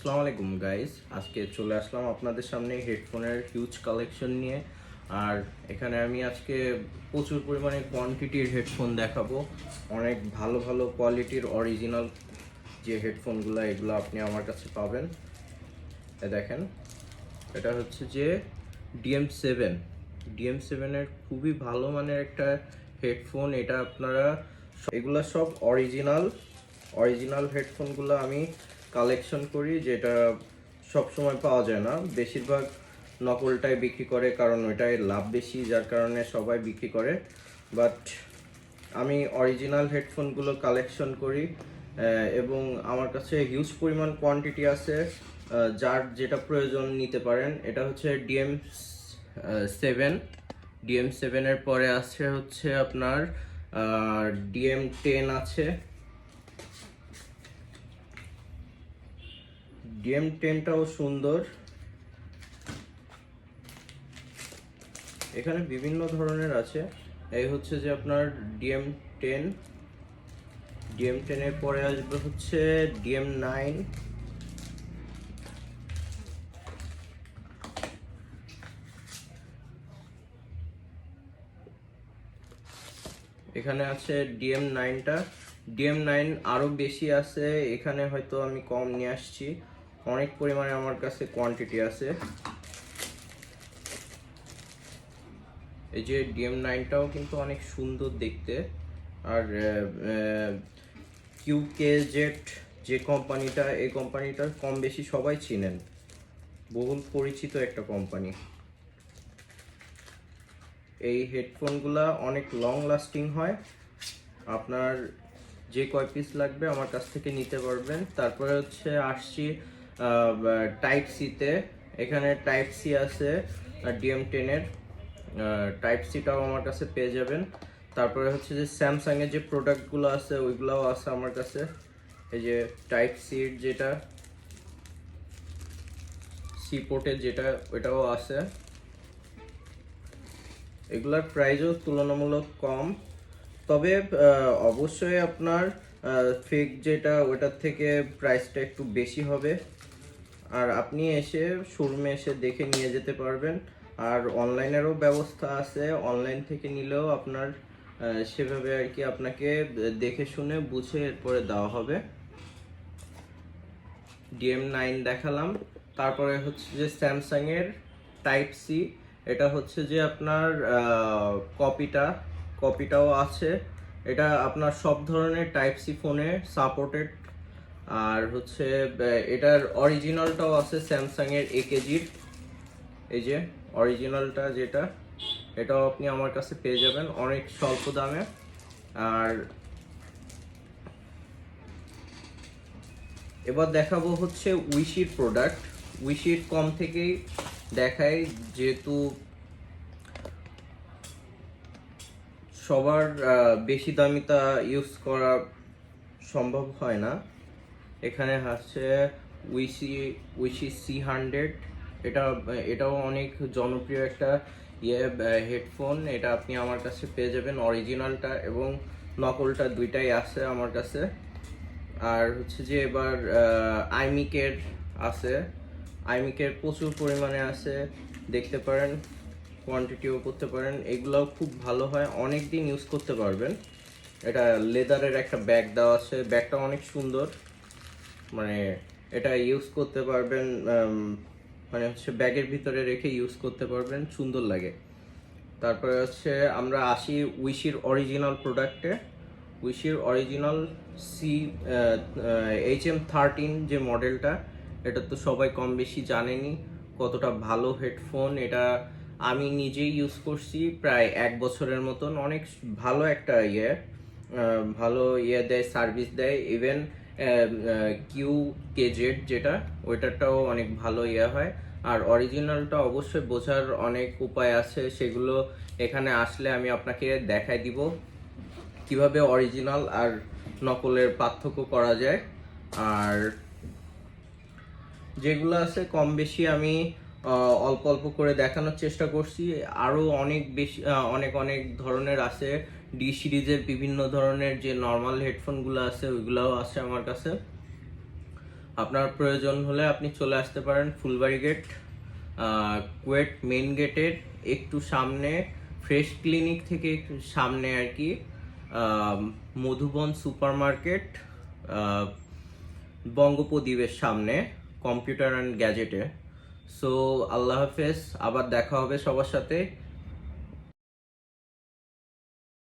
আসসালামু আলাইকুম গাইস, আজকে চলে আসলাম আপনাদের সামনে হেডফোনের হিউজ কালেকশন নিয়ে। আর এখানে আমি আজকে প্রচুর পরিমাণে কোয়ান্টিটির হেডফোন দেখাবো। অনেক ভালো ভালো কোয়ালিটির অরিজিনাল যে হেডফোনগুলো এগুলো আপনি আমার কাছে পাবেন। দেখেন, এটা হচ্ছে যে DM7 DM7-এর খুবই ভালো মানের একটা হেডফোন। এটা আপনারা এগুলা সব অরিজিনাল হেডফোনগুলো আমি কালেকশন করি, যেটা সব সময় পাওয়া যায় না। বেশিরভাগ নকলটাই বিক্রি করে, কারণ ওইটাই লাভ বেশি, যার কারণে সবাই বিক্রি করে। বাট আমি অরিজিনাল হেডফোনগুলো কালেকশন করি এবং আমার কাছে হিউজ পরিমাণ কোয়ান্টিটি আছে। যার যেটা প্রয়োজন নিতে পারেন। এটা হচ্ছে DM7 এর পরে আছে হচ্ছে আপনার DM10 আছে। DM10টাও সুন্দর। এখানে বিভিন্ন ধরনের আছে। এই হচ্ছে যে আপনার DM10 এর পরে আসবে হচ্ছে DM9। এখানে আছে DM9 আরো বেশি আছে। এখানে হয়তো আমি কম নিয়ে আসছি, অনেক পরিমাণে আমার কাছে কোয়ান্টিটি আছে। এই যে DM9টাও কিন্তু অনেক সুন্দর দেখতে। আর QKZ যে কোম্পানিটা, এই কোম্পানিটার কম বেশি সবাই চিনেন, বহুল পরিচিত একটা কোম্পানি। এই হেডফোনগুলা অনেক লং লাস্টিং হয়। আপনার যে কয় পিস লাগবে আমার কাছ থেকে নিতে পারবেন। তারপরে হচ্ছে আসছি টাইপ সিতে। এখানে টাইপ সি আছে DM10-এর। টাইপ সিটাও আমার কাছে পেয়ে যাবেন। তারপরে হচ্ছে যে স্যামসাংয়ের যে প্রোডাক্টগুলো আছে ওইগুলোও আছে আমার কাছে। এই যে টাইপ সির যেটা সি পোর্টের যেটা, ওইটাও আছে। এগুলার প্রাইসও তুলনামূলক কম, তবে অবশ্যই আপনার ফেক যেটা ওটার থেকে প্রাইসটা একটু বেশি হবে। আর আপনি এসে শোরুমে এসে দেখে নিয়ে যেতে পারবেন। আর অনলাইনেরও ব্যবস্থা আছে, অনলাইন থেকে নিলেও আপনার সেভাবে আর কি আপনাকে দেখে শুনে বুঝে এরপরে দেওয়া হবে। DM9 দেখালাম। তারপরে হচ্ছে যে স্যামসাংয়ের টাইপ সি। এটা হচ্ছে যে আপনার কপিটাও আছে। এটা আপনার সব ধরনের টাইপ সি ফোনে সাপোর্টেড। আর হচ্ছে এটার অরিজিনালটাও আছে স্যামসাংয়ের AKG-র। এই যে অরিজিনালটা যেটা, এটাও আপনি আমার কাছে পেয়ে যাবেন অনেক স্বল্প দামে। আর এবার দেখাবো হচ্ছে উইশির প্রোডাক্ট। উইশির কম থেকেই দেখাই, যেহেতু সবার বেশি দামিটা ইউজ করা সম্ভব হয় না। এখানে আছে উইশি C100। এটাও অনেক জনপ্রিয় একটা হেডফোন। এটা আপনি আমার কাছে পেয়ে যাবেন, অরিজিনালটা এবং নকলটা দুইটাই আছে আমার কাছে। আর হচ্ছে যে এবার আইমিকের আছে। আইমিকের প্রচুর পরিমাণে আছে, দেখতে পারেন, কোয়ান্টিটিও করতে পারেন। এগুলোও খুব ভালো হয়, অনেক দিন ইউজ করতে পারবেন। এটা লেদারের একটা ব্যাগ দেওয়া আছে, ব্যাগটা অনেক সুন্দর। মানে এটা ইউজ করতে পারবেন, মানে হচ্ছে ব্যাগের ভিতরে রেখে ইউজ করতে পারবেন, সুন্দর লাগে। তারপরে হচ্ছে আমরা আসি উইশির অরিজিনাল প্রোডাক্টে। উইশির অরিজিনাল HM13 যে মডেলটা, এটা তো সবাই কম বেশি জানেনই কতটা ভালো হেডফোন। এটা আমি নিজেই ইউজ করছি প্রায় 1 বছরের মতন। অনেক ভালো একটা ভালো দেয়, সার্ভিস দেয়। ইভেন QKZ যেটা, ওইটারটাও অনেক ভালো হয়। আর অরিজিনালটা অবশ্যই বোঝার অনেক উপায় আছে, সেগুলো এখানে আসলে আমি আপনাকে দেখাই দিব কিভাবে অরিজিনাল আর নকলের পার্থক্য করা যায়। আর যেগুলো আছে কম বেশি আমি অল্প অল্প করে দেখানোর চেষ্টা করছি। আরও অনেক বেশি অনেক অনেক ধরনের আছে। ডি সিরিজের বিভিন্ন ধরনের যে নর্মাল হেডফোনগুলো আছে ওইগুলোও আছে আমার কাছে। আপনার প্রয়োজন হলে আপনি চলে আসতে পারেন ফুলবাড়ি গেট, কুয়েট মেইন গেটের একটু সামনে, ফ্রেশ ক্লিনিক থেকে একটু সামনে আর কি, মধুবন সুপার মার্কেট, বঙ্গপ্রদীপের সামনে, কম্পিউটার অ্যান্ড গ্যাজেটে। সো আল্লাহ হাফেজ, আবার দেখা হবে সবার সাথে।